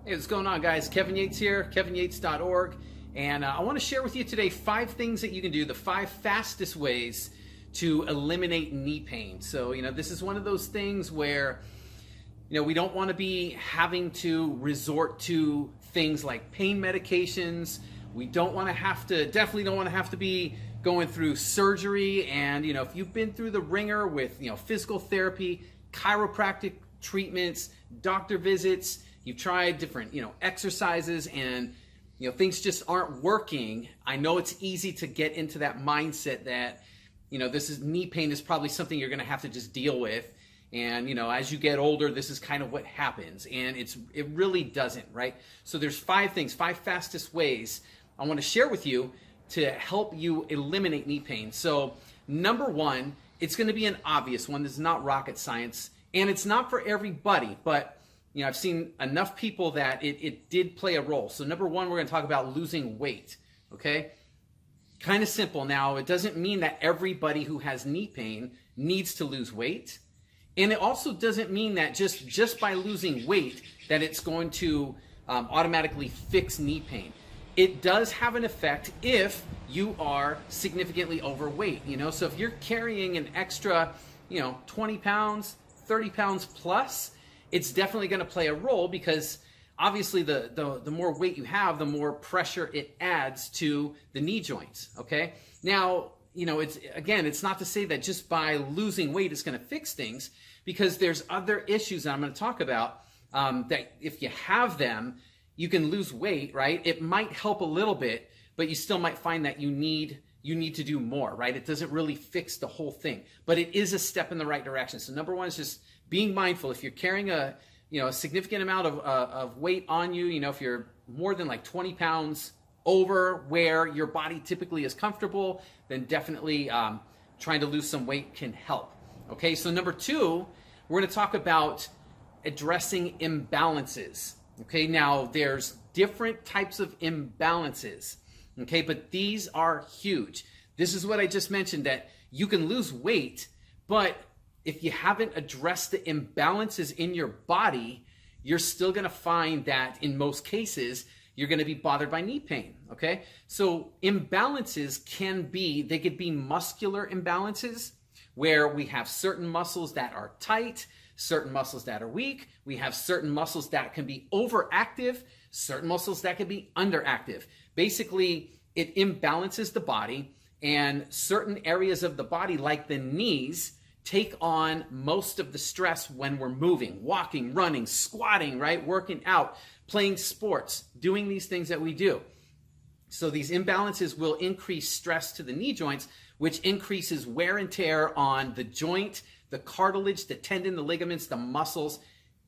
Hey, what's going on, guys? Kevin Yates here, kevinyates.org, and I want to share with you today 5 things that you can do, the 5 fastest ways to eliminate knee pain. So, this is one of those things where, we don't want to be having to resort to things like pain medications. We don't want to definitely don't want to have to be going through surgery. And, if you've been through the ringer with, physical therapy, chiropractic treatments, doctor visits, you've tried different, exercises and, things just aren't working. I know it's easy to get into that mindset that, knee pain is probably something you're going to have to just deal with. And, as you get older, this is kind of what happens. And it really doesn't, right? So there's 5 things, 5 fastest ways I want to share with you to help you eliminate knee pain. So number 1, it's going to be an obvious one. This is not rocket science. And it's not for everybody, but I've seen enough people that it did play a role. So number 1, we're going to talk about losing weight, okay? Kind of simple. Now, it doesn't mean that everybody who has knee pain needs to lose weight. And it also doesn't mean that just by losing weight that it's going to automatically fix knee pain. It does have an effect if you are significantly overweight, So if you're carrying an extra, 20 pounds, 30 pounds plus, it's definitely going to play a role because obviously the more weight you have, the more pressure it adds to the knee joints, okay? Now, it's not to say that just by losing weight it's going to fix things, because there's other issues that I'm going to talk about that if you have them, you can lose weight, right? It might help a little bit, but you still might find that you need to do more, right? It doesn't really fix the whole thing, but it is a step in the right direction. So number 1 is just being mindful. If you're carrying a significant amount of weight on you, if you're more than like 20 pounds over where your body typically is comfortable, then definitely trying to lose some weight can help. Okay, so number 2, we're going to talk about addressing imbalances. Okay, now there's different types of imbalances. Okay, but these are huge. This is what I just mentioned, that you can lose weight, but if you haven't addressed the imbalances in your body, you're still going to find that in most cases, you're going to be bothered by knee pain, okay? So imbalances they could be muscular imbalances where we have certain muscles that are tight, certain muscles that are weak. We have certain muscles that can be overactive, certain muscles that can be underactive. Basically, it imbalances the body, and certain areas of the body, like the knees, take on most of the stress when we're moving, walking, running, squatting, right? Working out, playing sports, doing these things that we do. So these imbalances will increase stress to the knee joints, which increases wear and tear on the joint, the cartilage, the tendon, the ligaments, the muscles,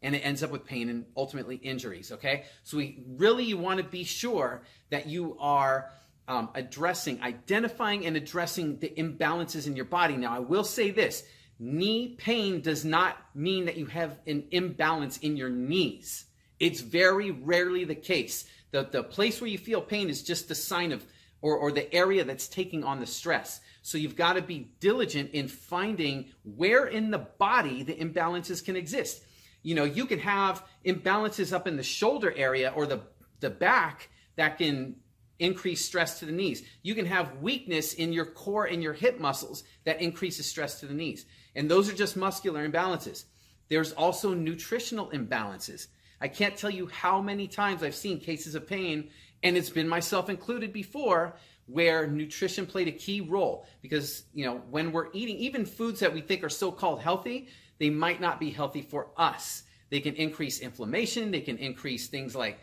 and it ends up with pain and ultimately injuries, okay? So you want to be sure that you are identifying and addressing the imbalances in your body. Now, I will say this, knee pain does not mean that you have an imbalance in your knees. It's very rarely the case. The place where you feel pain is just the sign of, or the area that's taking on the stress. So you've got to be diligent in finding where in the body the imbalances can exist. You can have imbalances up in the shoulder area or the back that can increase stress to the knees. You can have weakness in your core and your hip muscles that increases stress to the knees. And those are just muscular imbalances. There's also nutritional imbalances. I can't tell you how many times I've seen cases of pain, and it's been myself included before, where nutrition played a key role. Because, when we're eating, even foods that we think are so-called healthy, they might not be healthy for us. They can increase inflammation. They can increase things like,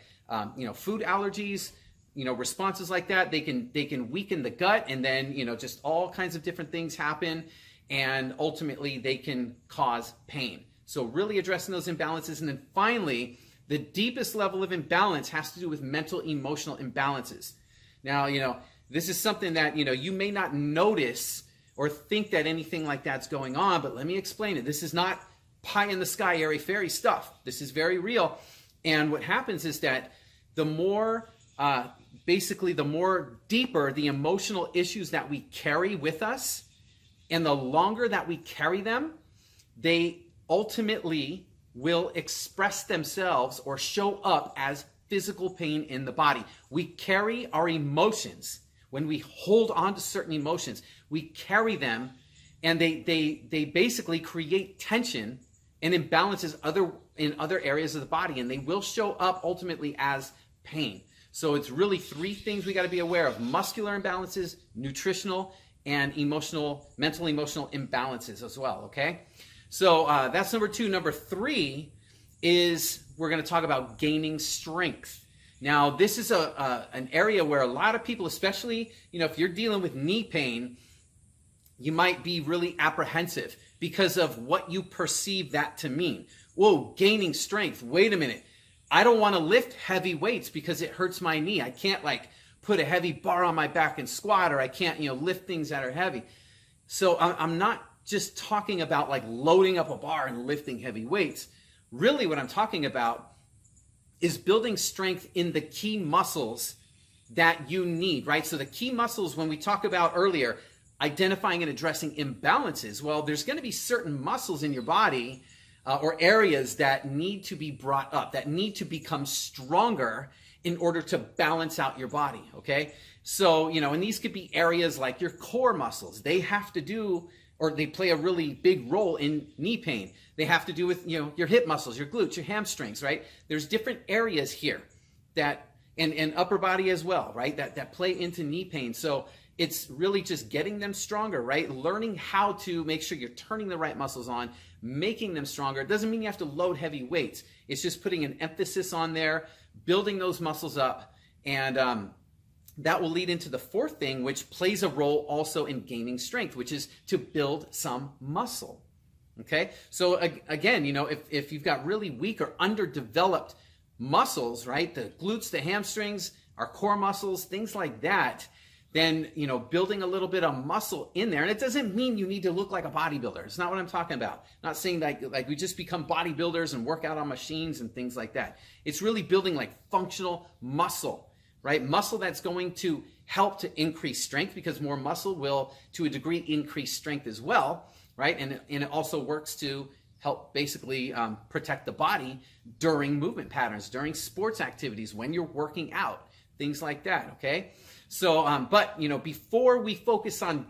food allergies, responses like that. They can weaken the gut, and then, just all kinds of different things happen, and ultimately they can cause pain. So really addressing those imbalances. And then finally, the deepest level of imbalance has to do with mental, emotional imbalances. Now, this is something that, you may not notice or think that anything like that's going on, but let me explain it. This is not pie in the sky, airy fairy stuff. This is very real. And what happens is that the more deeper the emotional issues that we carry with us, and the longer that we carry them, they ultimately will express themselves or show up as physical pain in the body. We carry our emotions. When we hold on to certain emotions, we carry them, and they basically create tension and imbalances in other areas of the body, and they will show up ultimately as pain. So it's really three things we got to be aware of: muscular imbalances, nutritional, and mental emotional imbalances as well, okay? So that's number two. Number three is we're going to talk about gaining strength. Now, this is an area where a lot of people, especially, if you're dealing with knee pain, you might be really apprehensive because of what you perceive that to mean. Whoa, gaining strength. Wait a minute. I don't want to lift heavy weights because it hurts my knee. I can't put a heavy bar on my back and squat, or I can't, lift things that are heavy. So I'm not just talking about loading up a bar and lifting heavy weights. Really what I'm talking about is building strength in the key muscles that you need, right? So the key muscles, when we talk about earlier, identifying and addressing imbalances, well, there's going to be certain muscles in your body or areas that need to be brought up, that need to become stronger in order to balance out your body, okay? So, and these could be areas like your core muscles. They have to do, or they play a really big role in knee pain. They have to do with, your hip muscles, your glutes, your hamstrings, right? There's different areas here that, and upper body as well, right? That play into knee pain. So it's really just getting them stronger, right? Learning how to make sure you're turning the right muscles on, making them stronger. It doesn't mean you have to load heavy weights. It's just putting an emphasis on there, building those muscles up, and that will lead into the fourth thing, which plays a role also in gaining strength, which is to build some muscle. Okay, so again, if you've got really weak or underdeveloped muscles, right, the glutes, the hamstrings, our core muscles, things like that, then, building a little bit of muscle in there. And it doesn't mean you need to look like a bodybuilder. It's not what I'm talking about. I'm not saying like we just become bodybuilders and work out on machines and things like that. It's really building functional muscle, right? Muscle that's going to help to increase strength, because more muscle will, to a degree, increase strength as well, right? And it also works to help basically protect the body during movement patterns, during sports activities, when you're working out, things like that, okay? So, but, before we focus on,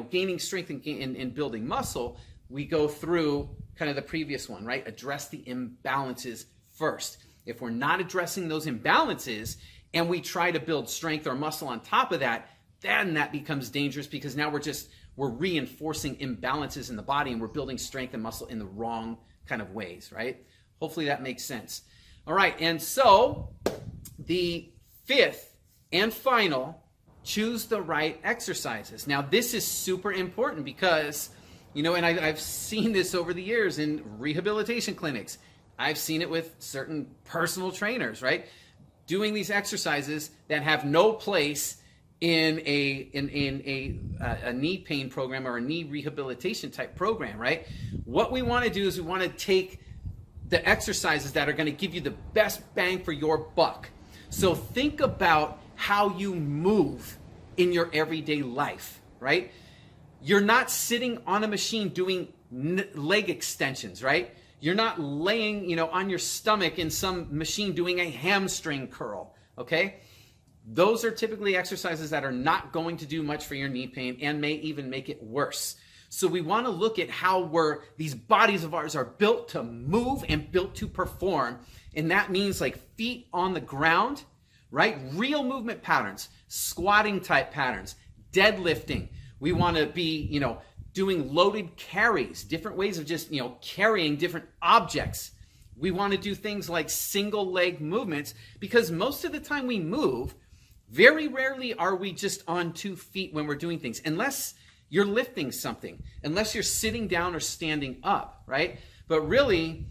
gaining strength and building muscle, we go through kind of the previous one, right? Address the imbalances first. If we're not addressing those imbalances and we try to build strength or muscle on top of that, then that becomes dangerous, because now we're reinforcing imbalances in the body, and we're building strength and muscle in the wrong kind of ways, right? Hopefully that makes sense. All right, and so the fifth and final, choose the right exercises. Now, this is super important because, and I've seen this over the years in rehabilitation clinics. I've seen it with certain personal trainers, right? Doing these exercises that have no place in a knee pain program or a knee rehabilitation type program, right? What we want to do is we want to take the exercises that are going to give you the best bang for your buck. So think about how you move in your everyday life, right? You're not sitting on a machine doing leg extensions, right? You're not laying, on your stomach in some machine doing a hamstring curl, okay? Those are typically exercises that are not going to do much for your knee pain and may even make it worse. So we want to look at how these bodies of ours are built to move and built to perform. And that means feet on the ground, right? Real movement patterns, squatting type patterns, deadlifting. We want to be, doing loaded carries, different ways of just, carrying different objects. We want to do things like single leg movements, because most of the time we move, very rarely are we just on 2 feet when we're doing things, unless you're lifting something, unless you're sitting down or standing up, right? But really,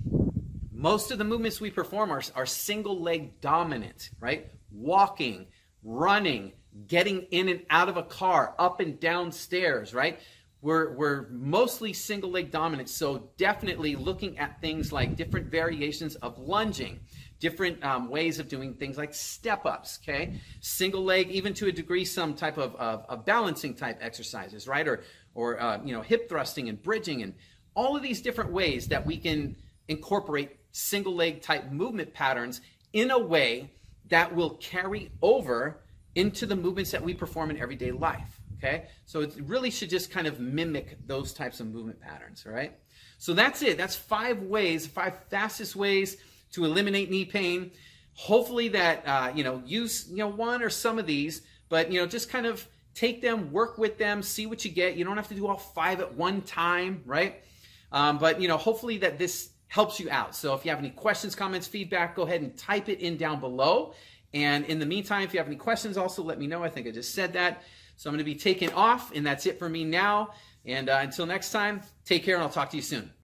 most of the movements we perform are single leg dominant, right? Walking, running, getting in and out of a car, up and down stairs, right? We're mostly single leg dominant. So definitely looking at things like different variations of lunging, different ways of doing things like step ups, okay? Single leg, even to a degree, some type of balancing type exercises, right? Or hip thrusting and bridging, and all of these different ways that we can incorporate single leg type movement patterns in a way that will carry over into the movements that we perform in everyday life. Okay, so it really should just kind of mimic those types of movement patterns. All right, so that's it. That's 5 ways, 5 fastest ways to eliminate knee pain. Hopefully that use one or some of these, but just kind of take them, work with them, see what you get. You don't have to do all 5 at one time, right? But hopefully that this helps you out. So if you have any questions, comments, feedback, go ahead and type it in down below. And in the meantime, if you have any questions, also let me know. I think I just said that. So I'm going to be taking off, and that's it for me now. And until next time, take care, and I'll talk to you soon.